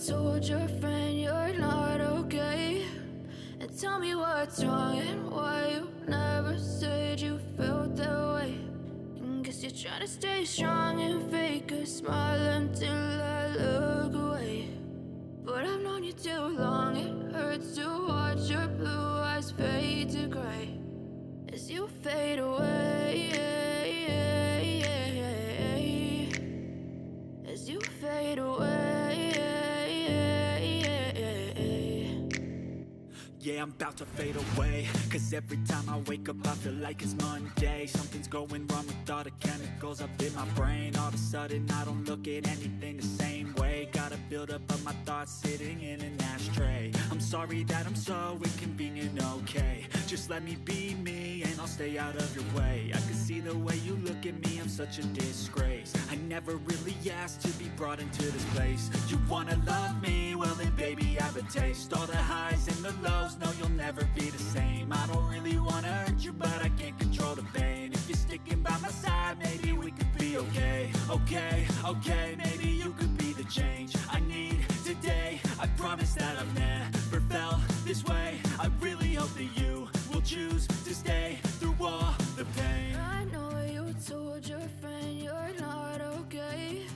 told your friend you're not okay? And tell me what's wrong and why you never said you felt that way. And guess you're trying to stay strong and fake a smile until I look away. But I've known you too long, it hurts to watch your blue eyes fade to gray as you fade away, as you fade away. Yeah, I'm about to fade away, cause every time I wake up I feel like it's Monday. Something's going wrong with all the chemicals up in my brain. All of a sudden I don't look at anything the same way. Got a build-up of my thoughts sitting in an ashtray. I'm sorry that I'm so inconvenient, okay? Just let me be me and I'll stay out of your way. I can see the way you look at me, I'm such a disgrace. I never really asked to be brought into this place. You wanna love me? Well then baby I have a taste. All the highs and the lows, no you'll never be the same. I don't really wanna hurt you but I can't control the pain. If you're sticking by my side maybe we could be okay. Okay, maybe you could be the change I need today. I promise that I've never felt this way. I really hope that you will choose to stay through all the pain. I know you told your friend you're not okay.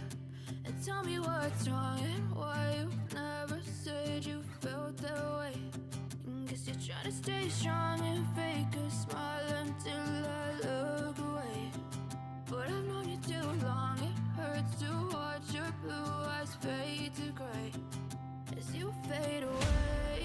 And tell me what's wrong and why you never said you felt that way. And guess you're trying to stay strong and fake a smile until I look away. But I've known you too long, it hurts to watch your blue eyes fade to gray as you fade away.